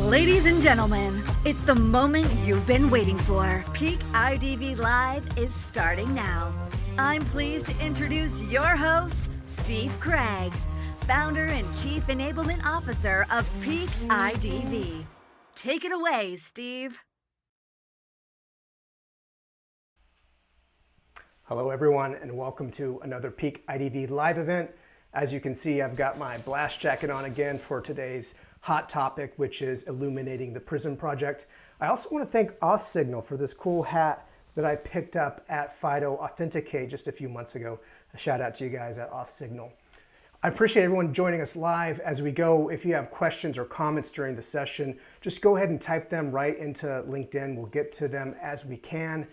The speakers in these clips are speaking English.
Ladies and gentlemen, it's the moment you've been waiting for. Peak IDV Live is starting now. I'm pleased to introduce your host, Steve Craig, founder and chief enablement officer of Peak IDV. Take it away, Steve. Hello everyone, and welcome to another Peak IDV Live event. As you can see, I've got my blast jacket on again for today's hot topic, which is illuminating the Prism project. I also want to thank AuthSignal for this cool hat that I picked up at FIDO Authenticate just a few months ago. A shout out to you guys at AuthSignal. I appreciate everyone joining us live as we go. If you have questions or comments during the session, just go ahead and type them right into LinkedIn. We'll get to them as we can.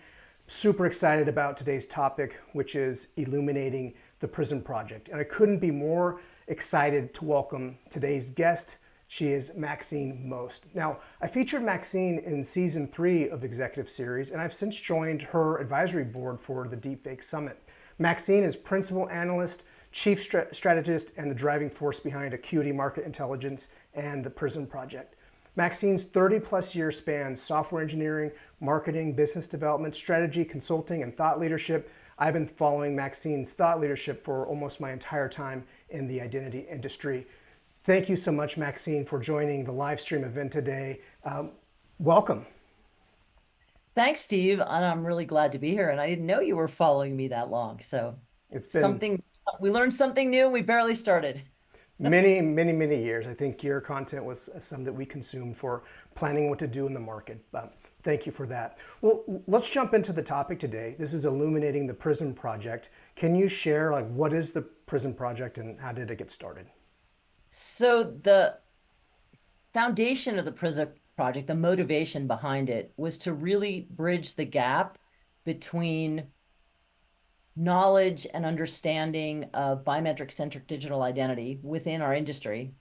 Super excited about today's topic, which is illuminating the Prism project. And I couldn't be more excited to welcome today's guest. She is Maxine Most. Now, I featured Maxine in season 3 of Executive Series, and I've since joined her advisory board for the Deepfake Summit. Maxine is principal analyst, chief strategist, and the driving force behind Acuity Market Intelligence and the Prism project. Maxine's 30-plus year spans software engineering, marketing, business development, strategy, consulting, and thought leadership. I've been following Maxine's thought leadership for almost my entire time in the identity industry. Thank you so much, Maxine, for joining the live stream event today. Welcome. Thanks, Steve. And I'm really glad to be here. And I didn't know you were following me that long. So it's been we learned something new. We barely started. many years. I think your content was some that we consumed for planning what to do in the market. Thank you for that. Well, let's jump into the topic today. This is illuminating the Prism project. Can you share what is the Prism project and how did it get started? So the foundation of the Prism project, the motivation behind it, was to really bridge the gap between knowledge and understanding of biometric-centric digital identity within our industry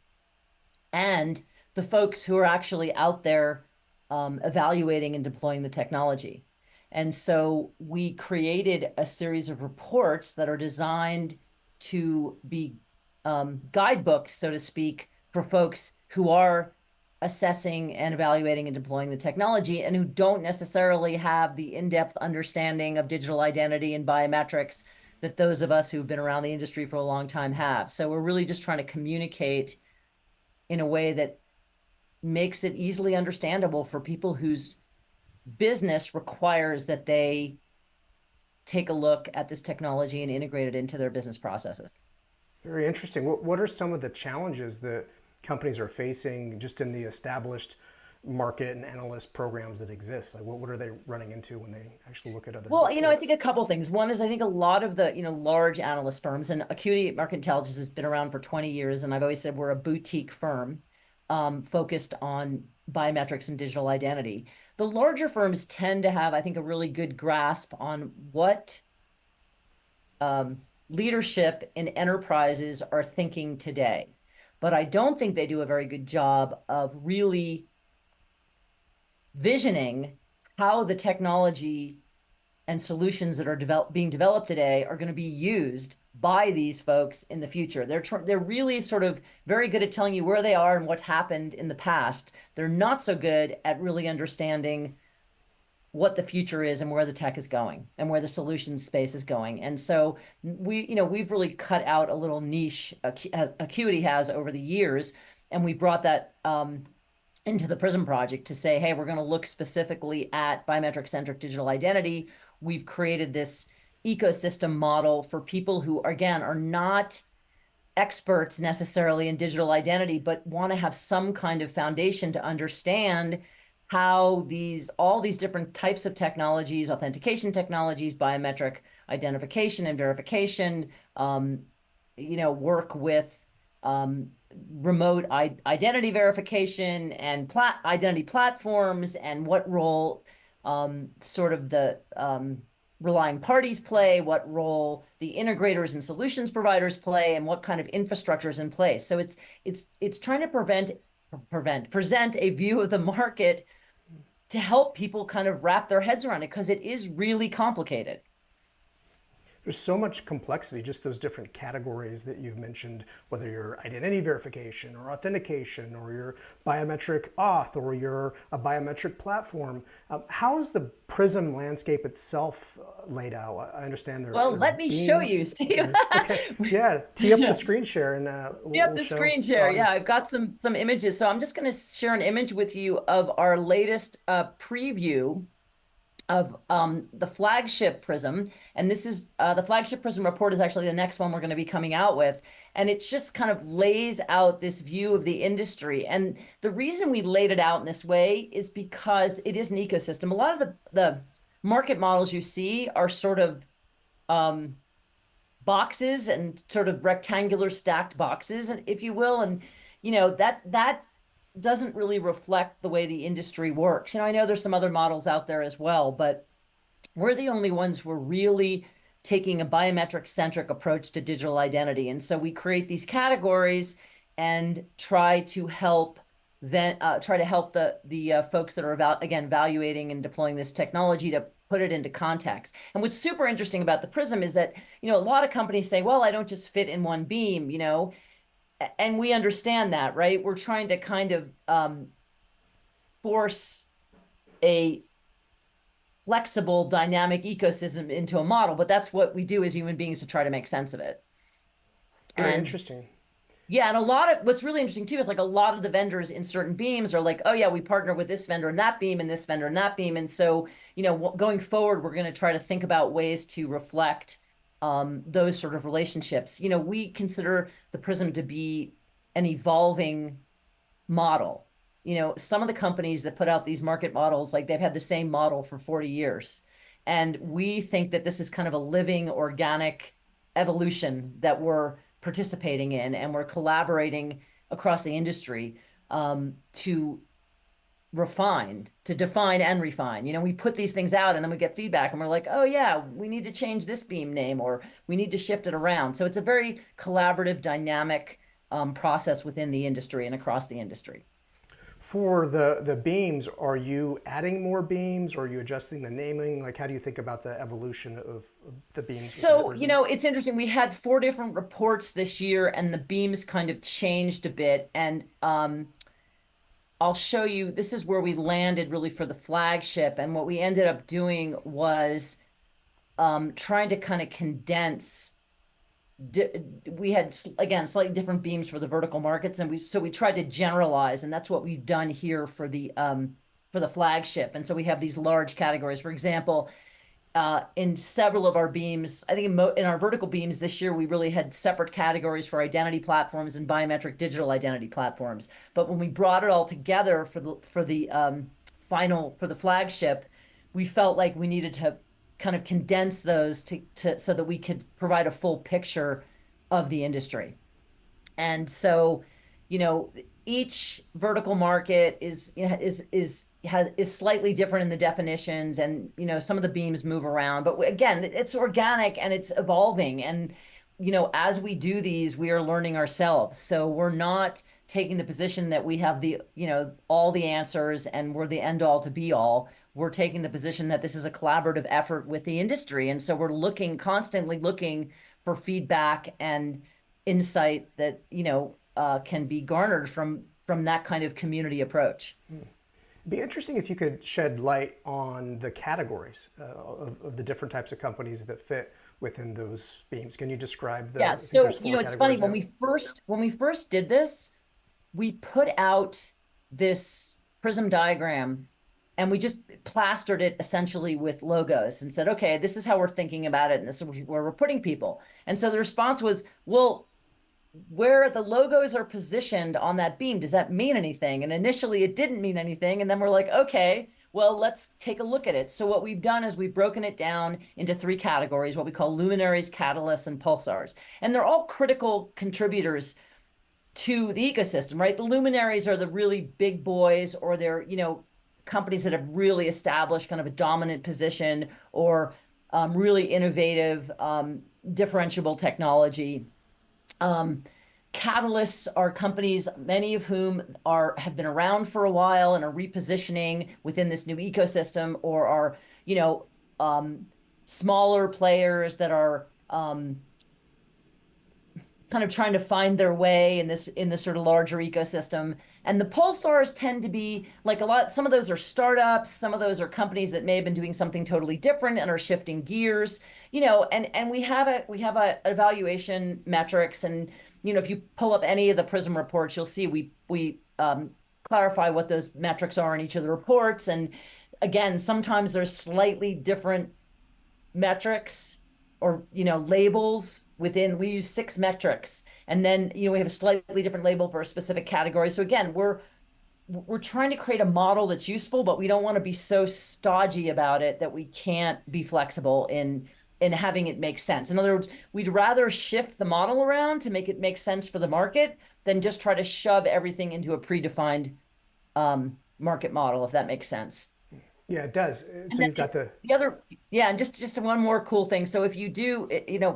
and the folks who are actually out there evaluating and deploying the technology. And so we created a series of reports that are designed to be guidebooks, so to speak, for folks who are assessing and evaluating and deploying the technology and who don't necessarily have the in-depth understanding of digital identity and biometrics that those of us who've been around the industry for a long time have. So we're really just trying to communicate in a way that makes it easily understandable for people whose business requires that they take a look at this technology and integrate it into their business processes. Very interesting. What are some of the challenges that companies are facing just in the established market and analyst programs that exist? What are they running into when they actually look at other? Well, I think a couple things. One is I think a lot of the, large analyst firms, and Acuity Market Intelligence has been around for 20 years. And I've always said we're a boutique firm focused on biometrics and digital identity. The larger firms tend to have, I think, a really good grasp on what leadership in enterprises are thinking today. But I don't think they do a very good job of really visioning how the technology and solutions that are being developed today are going to be used by these folks in the future. They're really sort of very good at telling you where they are and what happened in the past. They're not so good at really understanding what the future is and where the tech is going and where the solutions space is going. And so we've really cut out a little niche Acuity has over the years. And we brought that into the Prism project to say, hey, we're going to look specifically at biometric-centric digital identity. We've created this ecosystem model for people who, again, are not experts necessarily in digital identity, but want to have some kind of foundation to understand how all these different types of technologies, authentication technologies, biometric identification and verification, work with remote identity verification and identity platforms, and what role sort of the relying parties play, what role the integrators and solutions providers play, and what kind of infrastructure is in place. So it's trying to present a view of the market to help people kind of wrap their heads around it, because it is really complicated. There's so much complexity, just those different categories that you've mentioned, whether you're identity verification or authentication or your biometric auth or you're a biometric platform. How is the Prism landscape itself laid out? I understand there Well, are let me show you, Steve. Okay, yeah, tee up the screen share and Yep, we'll the show screen the share. Yeah, audience. I've got some images. So I'm just going to share an image with you of our latest preview of the flagship Prism. And this is the flagship Prism report is actually the next one we're going to be coming out with. And it just kind of lays out this view of the industry. And the reason we laid it out in this way is because it is an ecosystem. A lot of the market models you see are sort of boxes and sort of rectangular stacked boxes, if you will. And, that doesn't really reflect the way the industry works. I know there's some other models out there as well, but we're the only ones who are really taking a biometric centric approach to digital identity. And so we create these categories and try to help the folks that are evaluating and deploying this technology to put it into context. And what's super interesting about the Prism is that, a lot of companies say, well, I don't just fit in one beam, and we understand that, right? We're trying to kind of force a flexible, dynamic ecosystem into a model, but that's what we do as human beings to try to make sense of it. Very interesting. Yeah, and what's really interesting too is like a lot of the vendors in certain beams are like, oh yeah, we partner with this vendor and that beam and this vendor and that beam. And so, going forward, we're going to try to think about ways to reflect those sort of relationships. We consider the Prism to be an evolving model. Some of the companies that put out these market models, like they've had the same model for 40 years. And we think that this is kind of a living, organic evolution that we're participating in, and we're collaborating across the industry to define and refine. We put these things out and then we get feedback and we're like, oh yeah, we need to change this beam name or we need to shift it around. So it's a very collaborative, dynamic process within the industry and across the industry. For the beams, are you adding more beams or are you adjusting the naming? Like, how do you think about the evolution of the beams? So, it's interesting. We had 4 different reports this year and the beams kind of changed a bit. And I'll show you, this is where we landed really for the flagship. And what we ended up doing was trying to kind of condense. We had, again, slightly different beams for the vertical markets, and we tried to generalize, and that's what we've done here for the flagship. And so we have these large categories. For example, in several of our beams, I think in our vertical beams this year, we really had separate categories for identity platforms and biometric digital identity platforms. But when we brought it all together for the flagship, we felt like we needed to kind of condense those so that we could provide a full picture of the industry. And so, each vertical market is slightly different in the definitions, and some of the beams move around. But again, it's organic and it's evolving. And as we do these, we are learning ourselves. So we're not taking the position that we have all the answers and we're the end all to be all. We're taking the position that this is a collaborative effort with the industry. And so we're constantly looking for feedback and insight that, can be garnered from that kind of community approach. It'd be interesting if you could shed light on the categories of the different types of companies that fit within those beams. Can you describe the? Yeah, so it's funny, when we first did this, we put out this Prism diagram and we just plastered it essentially with logos and said, okay, this is how we're thinking about it and this is where we're putting people. And so the response was, well, where the logos are positioned on that beam, does that mean anything? And initially it didn't mean anything. And then we're like, okay, well, let's take a look at it. So what we've done is we've broken it down into 3 categories, what we call luminaries, catalysts, and pulsars. And they're all critical contributors to the ecosystem, right? The luminaries are the really big boys, or they're, companies that have really established kind of a dominant position or really innovative, differentiable technology. Catalysts are companies, many of whom have been around for a while and are repositioning within this new ecosystem, or are, smaller players that are kind of trying to find their way in this sort of larger ecosystem. And the pulsars tend to be like some of those are startups, some of those are companies that may have been doing something totally different and are shifting gears, and we have a evaluation metrics. And if you pull up any of the Prism reports, you'll see we clarify what those metrics are in each of the reports. And again, sometimes there's slightly different metrics or labels within. We use 6 metrics, and then we have a slightly different label for a specific category. So again, we're trying to create a model that's useful, but we don't want to be so stodgy about it that we can't be flexible in having it make sense. In other words, we'd rather shift the model around to make it make sense for the market than just try to shove everything into a predefined market model, if that makes sense. Yeah, it does. So you've got the other, yeah, and just one more cool thing. So if you do,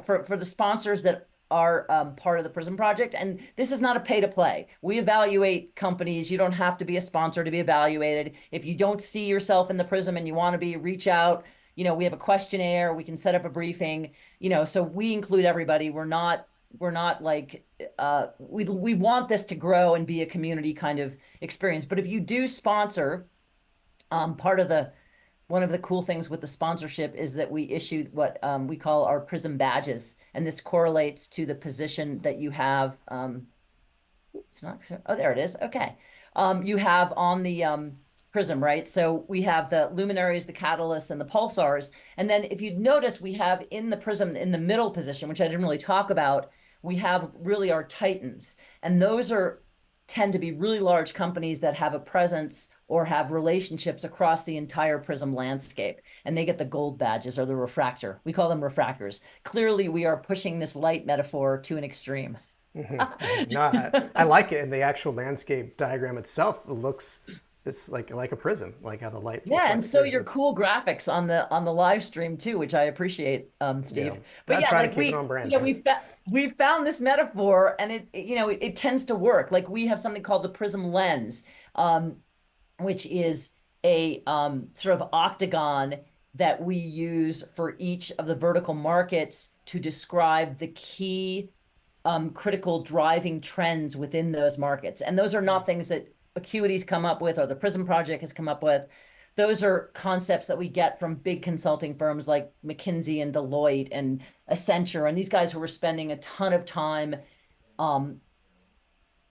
for the sponsors that are part of the Prism project, and this is not a pay to play. We evaluate companies. You don't have to be a sponsor to be evaluated. If you don't see yourself in the Prism and you want to be, reach out. We have a questionnaire. We can set up a briefing. So we include everybody. We're not like we want this to grow and be a community kind of experience. But if you do sponsor, one of the cool things with the sponsorship is that we issued what we call our Prism badges, and this correlates to the position that you have. It's not sure. Oh, there it is. Okay, you have on the Prism, right? So we have the luminaries, the catalysts, and the pulsars, and then if you notice, we have in the Prism in the middle position, which I didn't really talk about. We have really our titans, and those tend to be really large companies that have a presence or have relationships across the entire Prism landscape, and they get the gold badges or the refractor. We call them refractors. Clearly, we are pushing this light metaphor to an extreme. No, I like it, and the actual landscape diagram itself it's like a prism, like how the light. Yeah, and so your cool graphics on the live stream too, which I appreciate, Steve. Yeah. But yeah, like we we found this metaphor, and it tends to work. Like we have something called the Prism lens, which is a sort of octagon that we use for each of the vertical markets to describe the key critical driving trends within those markets. And those are not things that Acuity's come up with or the Prism Project has come up with. Those are concepts that we get from big consulting firms like McKinsey and Deloitte and Accenture, and these guys who were spending a ton of time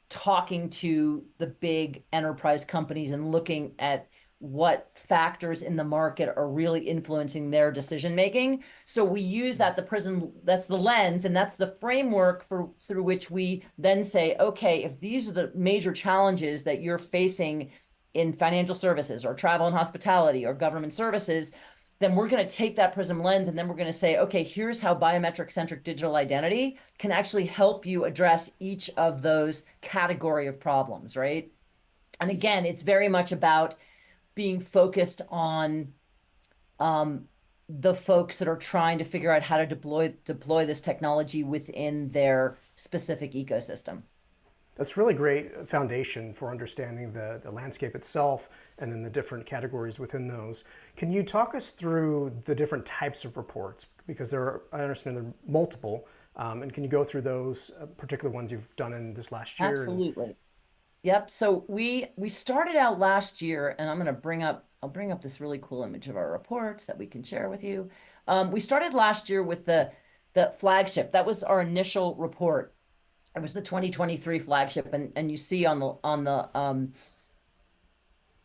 talking to the big enterprise companies and looking at what factors in the market are really influencing their decision making. So we use that, the Prism, that's the lens, and that's the framework through which we then say, okay, if these are the major challenges that you're facing in financial services or travel and hospitality or government services, then we're going to take that Prism lens and then we're going to say, okay, here's how biometric-centric digital identity can actually help you address each of those category of problems, right? And again, it's very much about being focused on the folks that are trying to figure out how to deploy this technology within their specific ecosystem. That's really great foundation for understanding the landscape itself and then the different categories within those. Can you talk us through the different types of reports? Because I understand there are multiple, and can you go through those particular ones you've done in this last year? Absolutely. Yep. So we started out last year, and I'll bring up this really cool image of our reports that we can share with you. We started last year with the Flagship. That was our initial report. It was the 2023 Flagship, and you see on the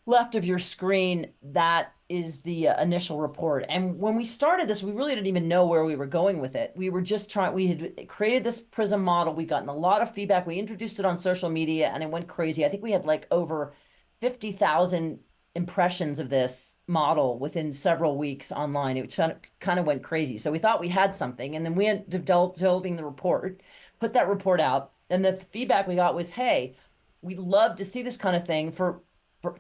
left of your screen, that is the initial report. And when we started this, we really didn't even know where we were going with it. We were just we had created this Prism model. We'd gotten a lot of feedback. We introduced it on social media and it went crazy. I think we had like over 50,000 impressions of this model within several weeks online. It kind of went crazy. So we thought we had something, and then we ended up developing the report, put that report out. And the feedback we got was, hey, we'd love to see this kind of thing for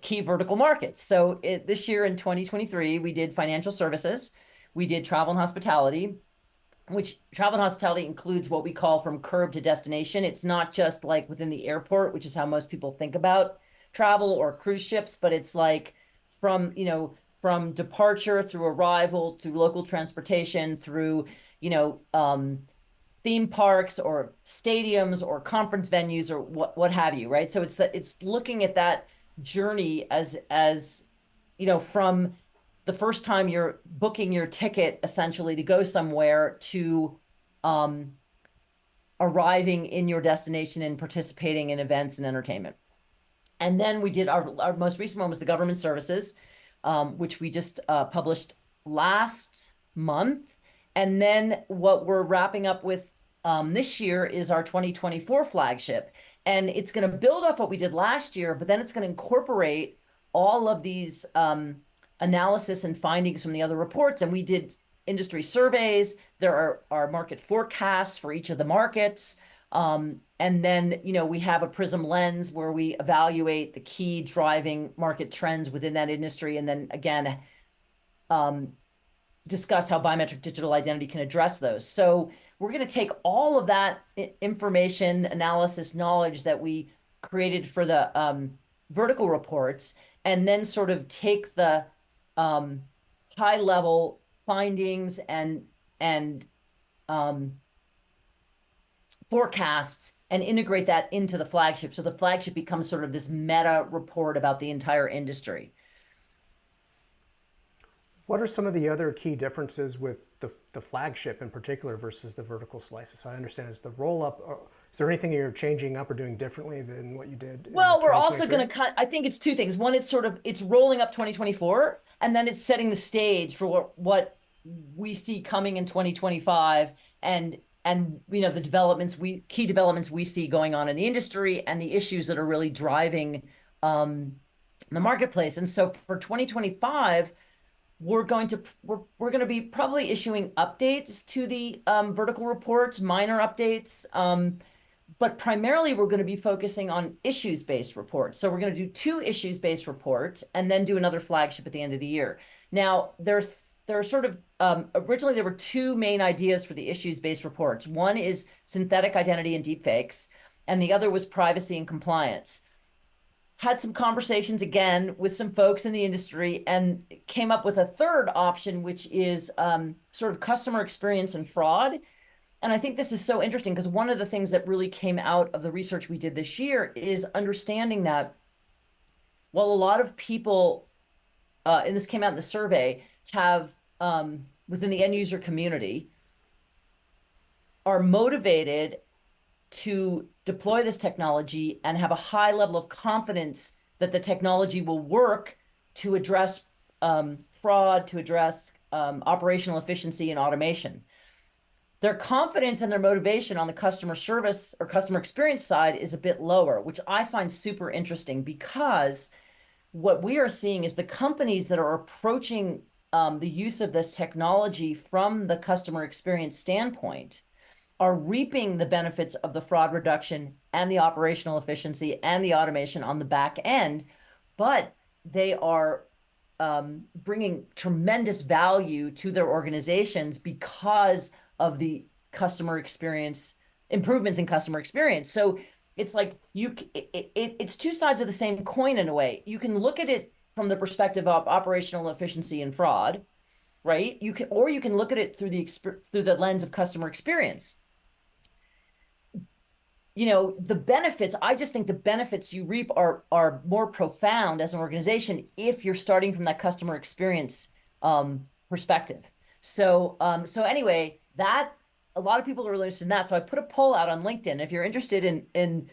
key vertical markets. So this year in 2023, we did financial services, we did travel and hospitality, which travel and hospitality includes what we call from curb to destination. It's not just like within the airport, which is how most people think about travel or cruise ships, but it's like from from departure through arrival, through local transportation, through, theme parks or stadiums or conference venues or what have you, right? So it's looking at that journey as from the first time you're booking your ticket essentially to go somewhere to arriving in your destination and participating in events and entertainment. And then we did our most recent one was the government services, which we just published last month. And then what we're wrapping up with this year is our 2024 flagship. And it's going to build off what we did last year, but then it's going to incorporate all of these analysis and findings from the other reports. And we did industry surveys. There are market forecasts for each of the markets. And then, we have a Prism lens where we evaluate the key driving market trends within that industry. And then again, discuss how biometric digital identity can address those. So we're going to take all of that information, analysis, knowledge that we created for the vertical reports, and then sort of take the high level findings and forecasts and integrate that into the flagship. So the flagship becomes sort of this meta report about the entire industry. What are some of the other key differences with the flagship in particular versus the vertical slices? I understand it's the roll up. Is there anything you're changing up or doing differently than what you did? Well, we're also going to cut, I think it's two things. One, it's rolling up 2024, and then it's setting the stage for what we see coming in 2025 and the key developments we see going on in the industry and the issues that are really driving the marketplace. And so for 2025, we're going to be probably issuing updates to the vertical reports, minor updates, but primarily we're going to be focusing on issues-based reports. So we're going to do 2 issues-based reports and then do another flagship at the end of the year. Now, there are sort of, originally there were 2 main ideas for the issues-based reports. One is synthetic identity and deepfakes, and the other was privacy and compliance. Had some conversations again with some folks in the industry and came up with a third option, which is sort of customer experience and fraud. And I think this is so interesting because one of the things that really came out of the research we did this year is understanding that while a lot of people, and this came out in the survey, have within the end user community are motivated to deploy this technology and have a high level of confidence that the technology will work to address fraud, to address operational efficiency and automation. Their confidence and their motivation on the customer service or customer experience side is a bit lower, which I find super interesting because what we are seeing is the companies that are approaching the use of this technology from the customer experience standpoint are reaping the benefits of the fraud reduction and the operational efficiency and the automation on the back end, but they are bringing tremendous value to their organizations because of the customer experience, improvements in customer experience. So it's like it's 2 sides of the same coin in a way. You can look at it from the perspective of operational efficiency and fraud, right? You can look at it through the lens of customer experience. The benefits, I just think the benefits you reap are more profound as an organization if you're starting from that customer experience perspective. So anyway, that a lot of people are really interested in that. So I put a poll out on LinkedIn. If you're interested in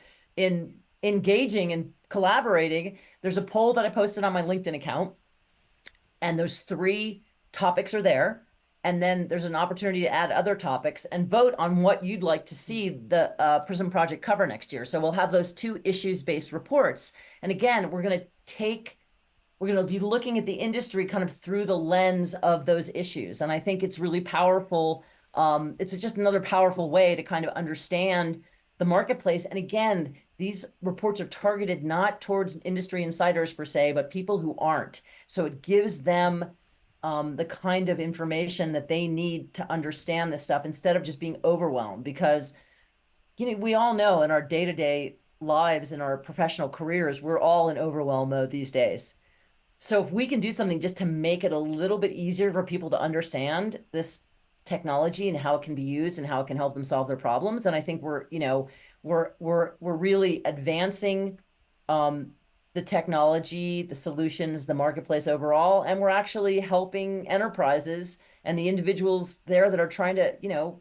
engaging and collaborating, there's a poll that I posted on my LinkedIn account, and those 3 topics are there. And then there's an opportunity to add other topics and vote on what you'd like to see the Prism project cover next year. So we'll have those 2 issues-based reports. And again, we're going to be looking at the industry kind of through the lens of those issues. And I think it's really powerful. It's just another powerful way to kind of understand the marketplace. And again, these reports are targeted not towards industry insiders per se, but people who aren't. So it gives them the kind of information that they need to understand this stuff instead of just being overwhelmed. Because, we all know in our day-to-day lives, in our professional careers, we're all in overwhelm mode these days. So if we can do something just to make it a little bit easier for people to understand this technology and how it can be used and how it can help them solve their problems, and I think we're really advancing the technology, the solutions, the marketplace overall, and we're actually helping enterprises and the individuals there that are trying to,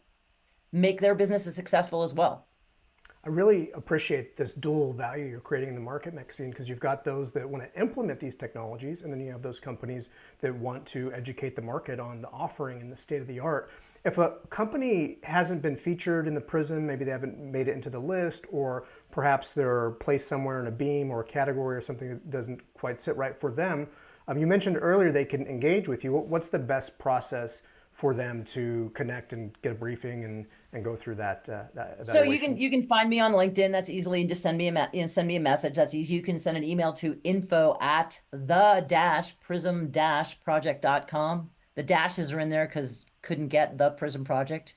make their businesses successful as well. I really appreciate this dual value you're creating in the market, Maxine, because you've got those that want to implement these technologies, and then you have those companies that want to educate the market on the offering and the state of the art. If a company hasn't been featured in the Prism, maybe they haven't made it into the list, or perhaps they're placed somewhere in a beam or a category or something that doesn't quite sit right for them, you mentioned earlier they can engage with you. What's the best process for them to connect and get a briefing and go through that evaluation? So you can find me on LinkedIn. That's easily, and just send me a message. That's easy. You can send an email to info@the-prism-project.com. The dashes are in there because couldn't get the Prism project.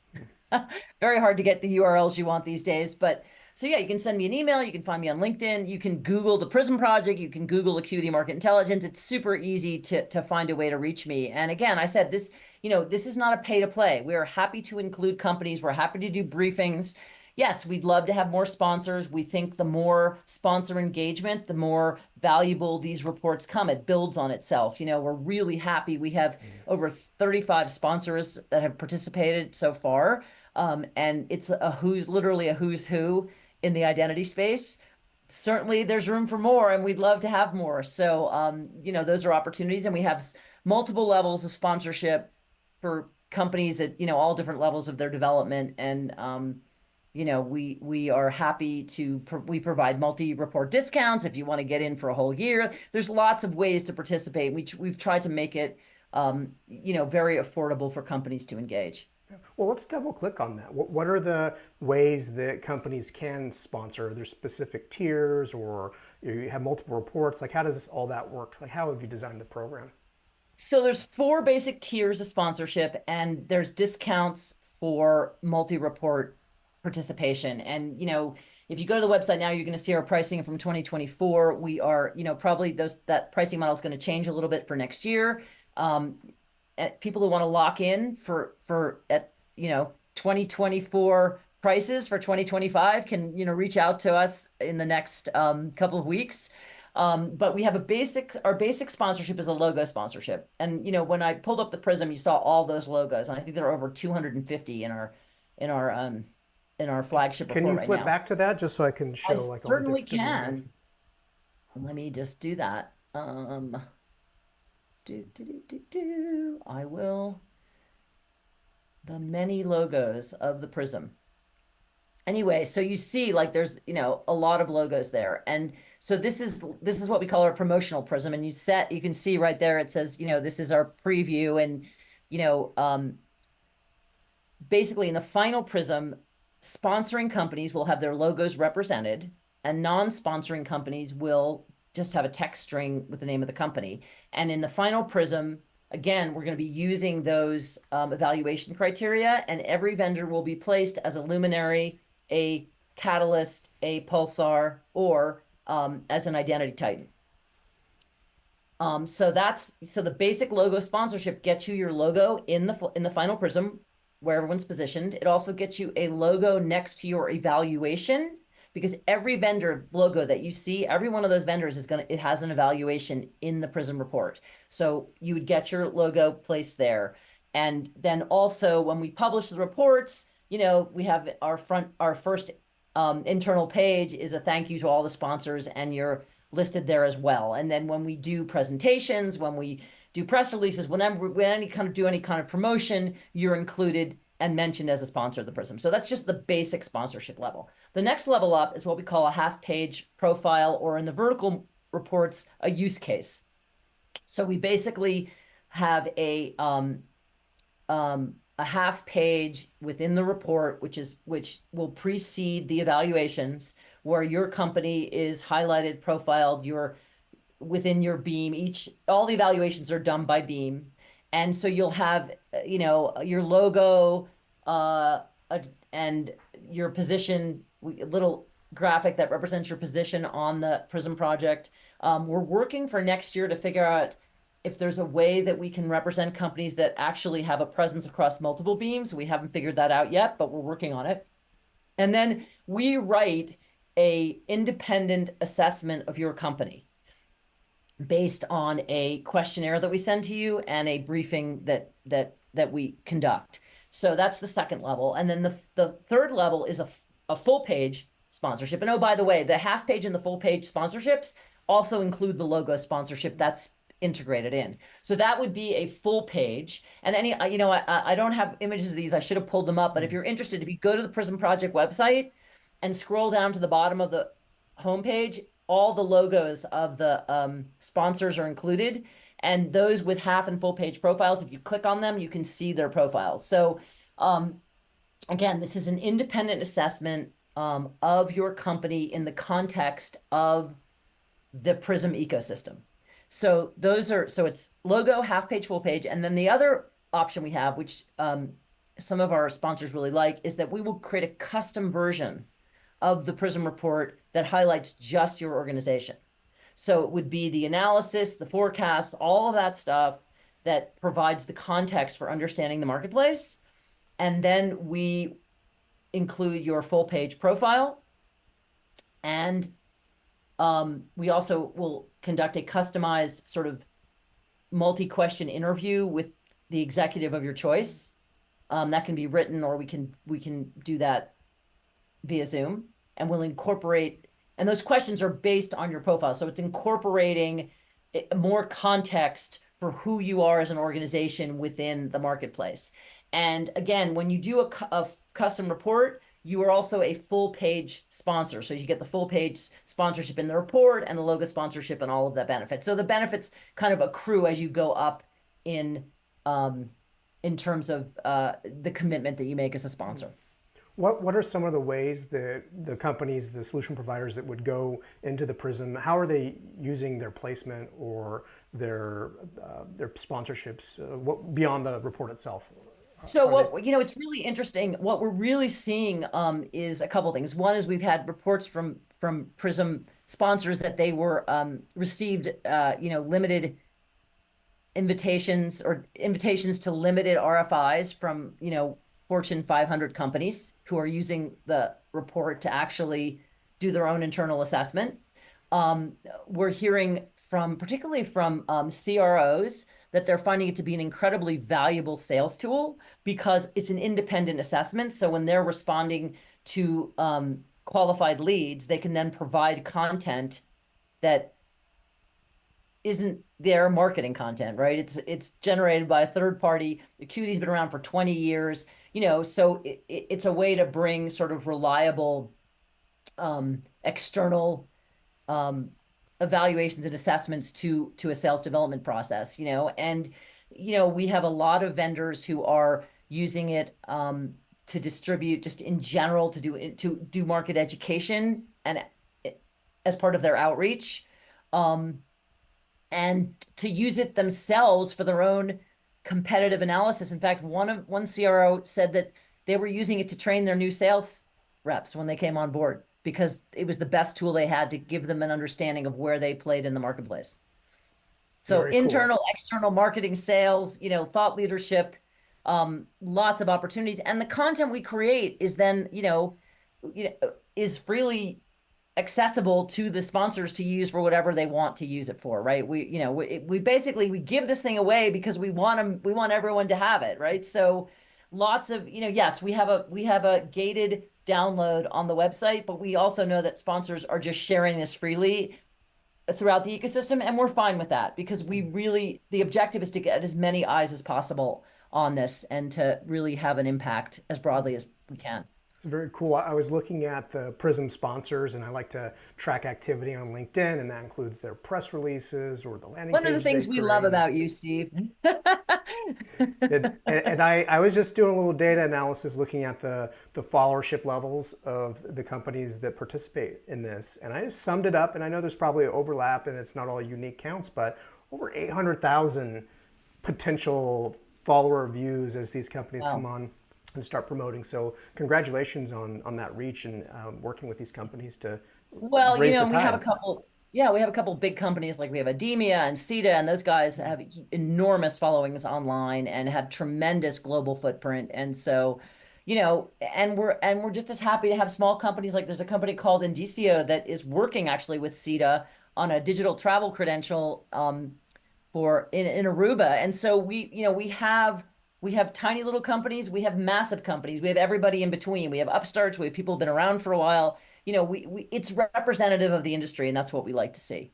Very hard to get the URLs you want these days. But so yeah, you can send me an email. You can find me on LinkedIn. You can Google the Prism project. You can Google Acuity Market Intelligence. It's super easy to find a way to reach me. And again, I said this, this is not a pay to play. We are happy to include companies. We're happy to do briefings. Yes, we'd love to have more sponsors. We think the more sponsor engagement, the more valuable these reports come. It builds on itself. We're really happy. We have over 35 sponsors that have participated so far. And it's literally a who's who in the identity space. Certainly there's room for more, and we'd love to have more. So, those are opportunities, and we have multiple levels of sponsorship for companies at, all different levels of their development. And, we are happy to, we provide multi-report discounts if you want to get in for a whole year. There's lots of ways to participate. We've tried to make it, very affordable for companies to engage. Well, let's double click on that. What are the ways that companies can sponsor? Are there specific tiers, or you have multiple reports? Like, how does all that work? Like, how have you designed the program? So there's 4 basic tiers of sponsorship, and there's discounts for multi-report participation. And, if you go to the website now, you're going to see our pricing from 2024. We are, probably that pricing model is going to change a little bit for next year. People who want to lock in for 2024 prices for 2025 can reach out to us in the next couple of weeks. But we have our basic sponsorship is a logo sponsorship, and when I pulled up the Prism, you saw all those logos, and I think there are over 250 in our flagship report right now. Can you flip back to that just so I can show I certainly can. Let me just do that. I will. The many logos of the Prism. Anyway, so you see, like, there's a lot of logos there, and so this is what we call our promotional Prism, and you can see right there it says this is our preview, and basically in the final Prism, sponsoring companies will have their logos represented, and non-sponsoring companies will just have a text string with the name of the company. And in the final Prism, again, we're going to be using those evaluation criteria, and every vendor will be placed as a luminary, a catalyst, a pulsar, or as an identity titan. So the basic logo sponsorship gets you your logo in the final Prism where everyone's positioned. It also gets you a logo next to your evaluation, because every vendor logo that you see, every one of those vendors it has an evaluation in the Prism report. So you would get your logo placed there. And then also when we publish the reports, we have our first internal page is a thank you to all the sponsors, and you're listed there as well. And then when we do presentations, when we do press releases, whenever we do any kind of promotion, you're included and mentioned as a sponsor of the Prism. So that's just the basic sponsorship level. The next level up is what we call a half-page profile, or in the vertical reports, a use case. So we basically have a half page within the report, which will precede the evaluations, where your company is highlighted, profiled, within your beam. All the evaluations are done by beam. And so you'll have, your logo and your position, a little graphic that represents your position on the Prism project. We're working for next year to figure out if there's a way that we can represent companies that actually have a presence across multiple beams. We haven't figured that out yet, but we're working on it. And then we write a independent assessment of your company based on a questionnaire that we send to you and a briefing that we conduct. So that's the second level. And then the third level is a full page sponsorship. And oh, by the way, the half page and the full page sponsorships also include the logo sponsorship that's integrated in. So that would be a full page. And any, I don't have images of these. I should have pulled them up. But if you're interested, if you go to the Prism Project website and scroll down to the bottom of the homepage, all the logos of the sponsors are included. And those with half and full page profiles, if you click on them, you can see their profiles. So again, this is an independent assessment of your company in the context of the Prism ecosystem. So it's logo, half page, full page. And then the other option we have, which some of our sponsors really like, is that we will create a custom version of the Prism report that highlights just your organization. So it would be the analysis, the forecast, all of that stuff that provides the context for understanding the marketplace. And then we include your full page profile. And we also will conduct a customized sort of multi-question interview with the executive of your choice. That can be written, or we can do that via Zoom, and we'll incorporate, and those questions are based on your profile. So it's incorporating more context for who you are as an organization within the marketplace. And again, when you do a custom report, you are also a full page sponsor. So you get the full page sponsorship in the report and the logo sponsorship and all of that benefits. So the benefits kind of accrue as you go up in terms of the commitment that you make as a sponsor. What are some of the ways that the companies, the solution providers that would go into the Prism, how are they using their placement or their sponsorships beyond the report itself? So it's really interesting. What we're really seeing is a couple things. One is we've had reports from Prism sponsors that they were received limited invitations to limited RFIs from Fortune 500 companies who are using the report to actually do their own internal assessment. We're hearing particularly from CROs that they're finding it to be an incredibly valuable sales tool because it's an independent assessment. So when they're responding to qualified leads, they can then provide content that isn't their marketing content, right? It's generated by a third party. The QD's been around for 20 years, so it's a way to bring sort of reliable external evaluations and assessments to a sales development process, and we have a lot of vendors who are using it to distribute just in general to do market education and as part of their outreach, and to use it themselves for their own competitive analysis. In fact, one CRO said that they were using it to train their new sales reps when they came on board, because it was the best tool they had to give them an understanding of where they played in the marketplace. So very internal, cool. External marketing, sales, thought leadership, lots of opportunities. And the content we create is then, is freely accessible to the sponsors to use for whatever they want to use it for, right? We basically give this thing away because we want everyone to have it, right? So lots of, yes, we have a gated download on the website, but we also know that sponsors are just sharing this freely throughout the ecosystem, and we're fine with that because the objective is to get as many eyes as possible on this and to really have an impact as broadly as we can. It's very cool. I was looking at the Prism sponsors, and I like to track activity on LinkedIn, and that includes their press releases or the landing pages. One of the things we love about you, Steve. and I was just doing a little data analysis looking at the followership levels of the companies that participate in this. And I just summed it up, and I know there's probably an overlap and it's not all unique counts, but over 800,000 potential follower views as these companies come on and start promoting. So congratulations on that reach and working with these companies to raise the tide. We have a couple Yeah, we have a couple big companies like we have Ademia and CETA, and those guys have enormous followings online and have tremendous global footprint. And so, and we're just as happy to have small companies like there's a company called Indicio that is working actually with CETA on a digital travel credential for in Aruba. And so we have tiny little companies, we have massive companies, we have everybody in between. We have upstarts, we have people who've been around for a while. We it's representative of the industry, and that's what we like to see.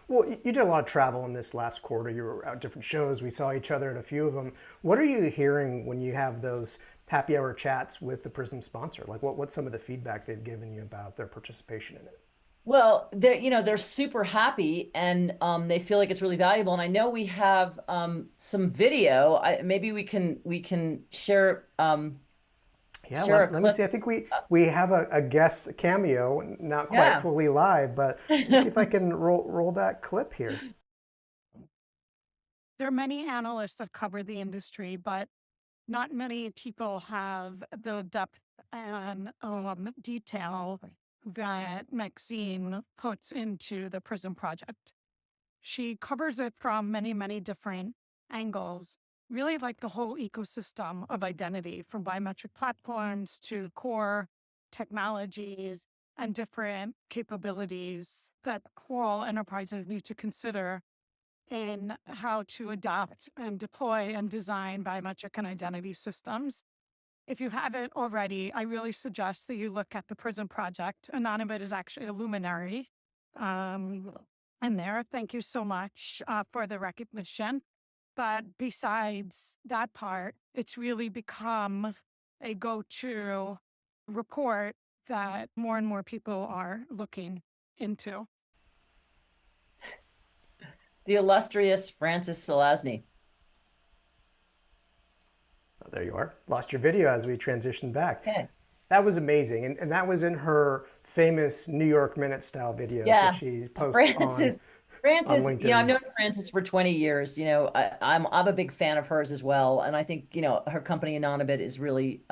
Well, you did a lot of travel in this last quarter. You were out at different shows. We saw each other at a few of them. What are you hearing when you have those happy hour chats with the Prism sponsor? Like, what's some of the feedback they've given you about their participation in it? Well, they're super happy, and they feel like it's really valuable. And I know we have some video. Maybe we can share Yeah, share a let me clip. see. I think we have a guest cameo, not quite Yeah. fully live, but let's see if I can roll that clip here. There are many analysts that cover the industry, but not many people have the depth and detail that Maxine puts into the Prism project. She covers it from many, many different angles, really like the whole ecosystem of identity, from biometric platforms to core technologies and different capabilities that all enterprises need to consider in how to adopt and deploy and design biometric and identity systems. If you haven't already, I really suggest that you look at the Prism project. Anonymous is actually a luminary um, in there. Thank you so much for the recognition. But besides that part, it's really become a go-to report that more and more people are looking into. The illustrious Frances Selazny. Oh, there you are. Lost your video as we transitioned back. Okay. That was amazing, and that was in her famous New York Minute style videos that Yeah. she posts Frances, on Frances, I've LinkedIn. known Frances for 20 years. I'm a big fan of hers as well. And I think, her company Anonybit is really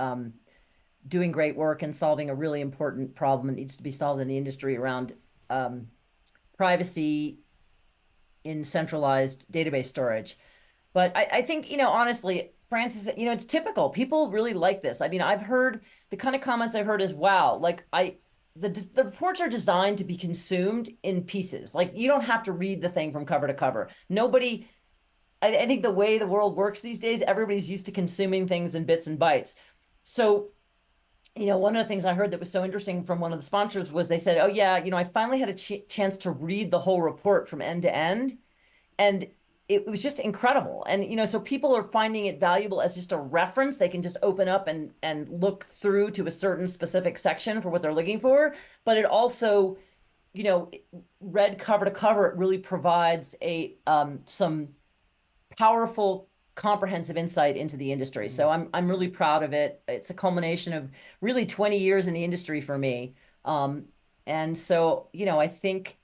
doing great work and solving a really important problem that needs to be solved in the industry around um, privacy in centralized database storage. But I think, honestly, Francis, it's typical. People really like this. I mean, I've heard the kind of comments I've heard is, wow, like the reports are designed to be consumed in pieces. Like you don't have to read the thing from cover to cover. Nobody, I think the way the world works these days, everybody's used to consuming things in bits and bytes. So, one of the things I heard that was so interesting from one of the sponsors was they said, oh yeah, I finally had a chance to read the whole report from end to end. And it was just incredible. And, so people are finding it valuable as just a reference. They can just open up and look through to a certain specific section for what they're looking for. But it also, read cover to cover, it really provides some powerful, comprehensive insight into the industry. So I'm really proud of it. It's a culmination of really 20 years in the industry for me. And so, I think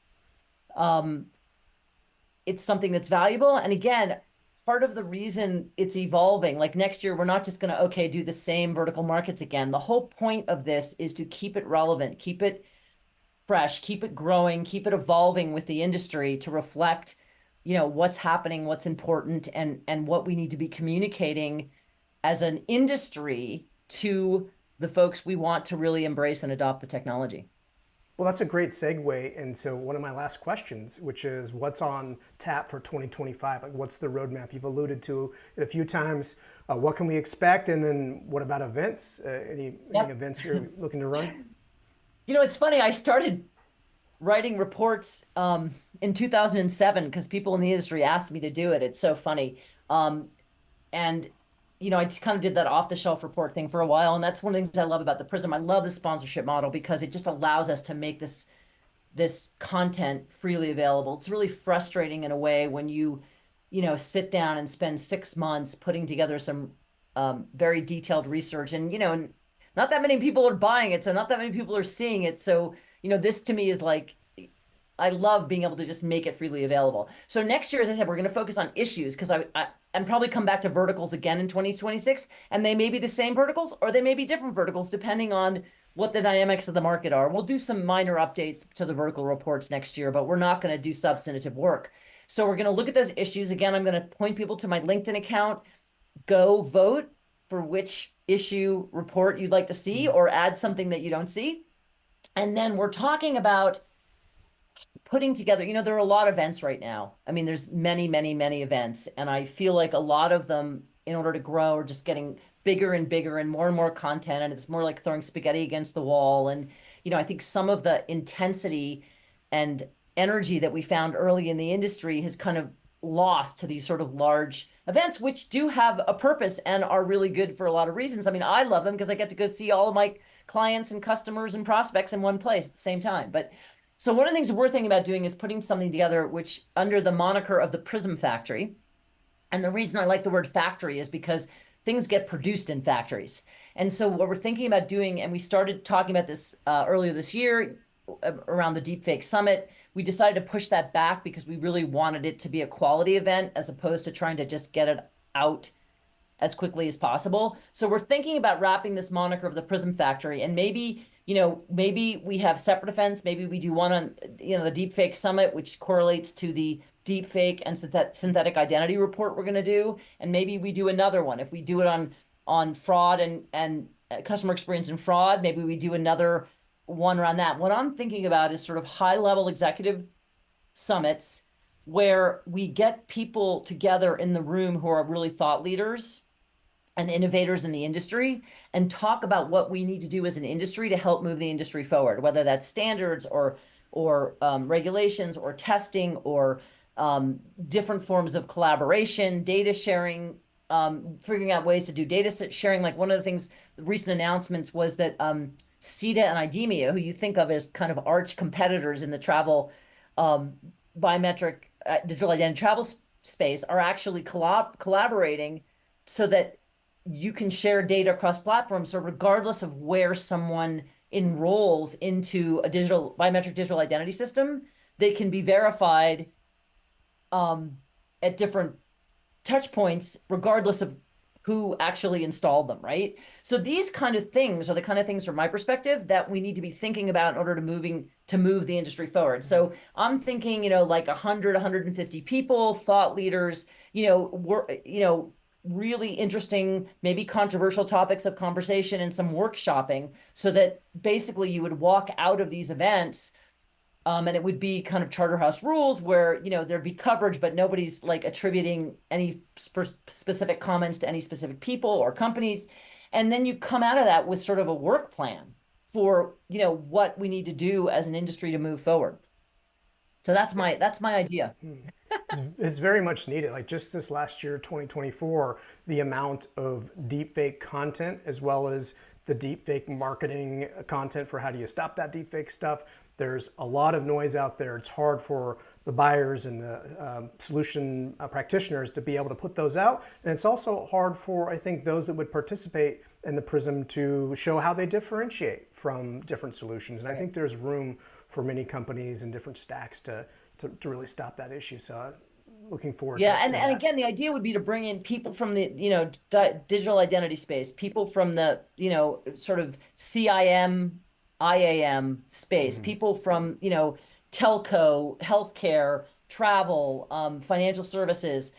it's something that's valuable. And again, part of the reason it's evolving, like next year, we're not just going to, okay, do the same vertical markets again. The whole point of this is to keep it relevant, keep it fresh, keep it growing, keep it evolving with the industry to reflect, what's happening, what's important, and what we need to be communicating as an industry to the folks we want to really embrace and adopt the technology. Well, that's a great segue into one of my last questions, which is what's on tap for 2025? Like, what's the roadmap? You've alluded to it a few times. What can we expect? And then what about events? Any events you're looking to run? It's funny. I started writing reports in 2007 because people in the industry asked me to do it. It's so funny. And I just kind of did that off the shelf report thing for a while. And that's one of the things I love about the Prism. I love the sponsorship model because it just allows us to make this content freely available. It's really frustrating in a way when you sit down and spend 6 months putting together some very detailed research and, not that many people are buying it. So not that many people are seeing it. So, this to me is like, I love being able to just make it freely available. So next year, as I said, we're going to focus on issues because and probably come back to verticals again in 2026. And they may be the same verticals or they may be different verticals depending on what the dynamics of the market are. We'll do some minor updates to the vertical reports next year, but we're not going to do substantive work. So we're going to look at those issues. Again, I'm going to point people to my LinkedIn account. Go vote for which issue report you'd like to see, or add something that you don't see. And then we're talking about putting together, there are a lot of events right now. I mean, there's many, many, many events. And I feel like a lot of them, in order to grow, are just getting bigger and bigger and more content. And it's more like throwing spaghetti against the wall. And, I think some of the intensity and energy that we found early in the industry has kind of lost to these sort of large events, which do have a purpose and are really good for a lot of reasons. I mean, I love them because I get to go see all of my clients and customers and prospects in one place at the same time. But so one of the things we're thinking about doing is putting something together, which under the moniker of the Prism Factory. And the reason I like the word factory is because things get produced in factories. And so what we're thinking about doing, and we started talking about this earlier this year around the Deepfake Summit, we decided to push that back because we really wanted it to be a quality event as opposed to trying to just get it out as quickly as possible. So we're thinking about wrapping this moniker of the Prism Factory, and maybe we have separate events. Maybe we do one on, the Deepfake Summit, which correlates to the Deepfake and synthetic identity report we're going to do. And maybe we do another one. If we do it on fraud and customer experience and fraud, maybe we do another one around that. What I'm thinking about is sort of high-level executive summits where we get people together in the room who are really thought leaders and innovators in the industry and talk about what we need to do as an industry to help move the industry forward, whether that's standards or regulations or testing or different forms of collaboration, data sharing, figuring out ways to do data sharing. Like one of the things, the recent announcements was that CETA and IDEMIA, who you think of as kind of arch competitors in the travel biometric digital identity travel space, are actually collaborating so that you can share data across platforms. So regardless of where someone enrolls into a biometric digital identity system, they can be verified at different touch points, regardless of who actually installed them, right? So these kind of things are the kind of things from my perspective that we need to be thinking about in order to move the industry forward. So I'm thinking, like 100, 150 people, thought leaders, really interesting, maybe controversial topics of conversation and some workshopping, so that basically you would walk out of these events and it would be kind of Charterhouse rules where, there'd be coverage, but nobody's like attributing any specific comments to any specific people or companies. And then you come out of that with sort of a work plan for, what we need to do as an industry to move forward. So that's my idea. It's very much needed. Like just this last year, 2024, the amount of deepfake content as well as the deepfake marketing content for how do you stop that deepfake stuff. There's a lot of noise out there. It's hard for the buyers and the solution practitioners to be able to put those out. And it's also hard for, I think, those that would participate in the Prism to show how they differentiate from different solutions. And I think there's room for many companies and different stacks to really stop that issue. So looking forward to and that. again, the idea would be to bring in people from the, digital identity space, people from the, sort of CIM, IAM space, people from, telco, healthcare, travel, financial services,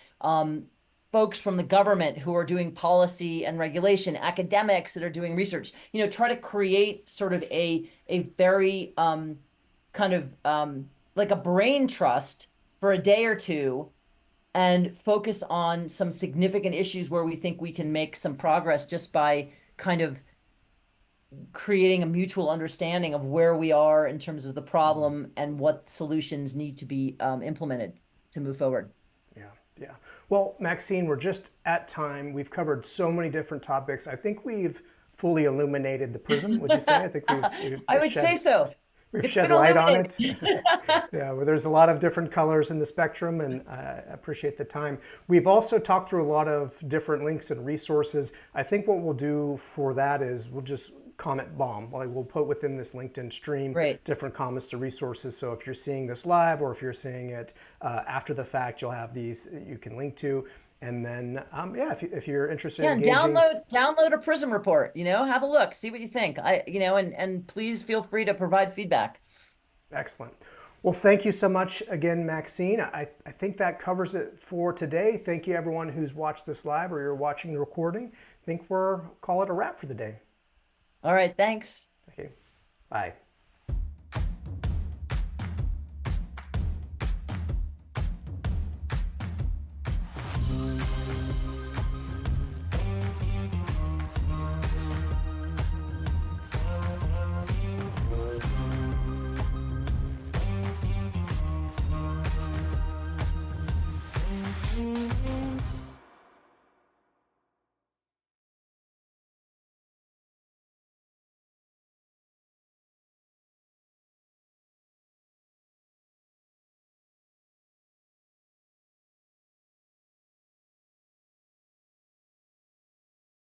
folks from the government who are doing policy and regulation, academics that are doing research, try to create sort of a very kind of like a brain trust for a day or two and focus on some significant issues where we think we can make some progress just by kind of creating a mutual understanding of where we are in terms of the problem and what solutions need to be implemented to move forward. Yeah. Well, Maxine, we're just at time. We've covered so many different topics. I think we've fully illuminated the Prism, would you say? I think I would say so. We've shed light on it. Yeah, well, there's a lot of different colors in the spectrum, and I appreciate the time. We've also talked through a lot of different links and resources. I think what we'll do for that is we'll just comment bomb. Like we'll put within this LinkedIn stream different comments to resources. So if you're seeing this live or if you're seeing it after the fact, you'll have these you can link to. And then, yeah, if you're interested Yeah, in and engaging, download a Prism report, have a look, see what you think. And please feel free to provide feedback. excellent. Well, thank you so much again, Maxine. I think that covers it for today. Thank you, everyone who's watched this live or you're watching the recording. I think call it a wrap for the day. All right, thanks. Okay, bye.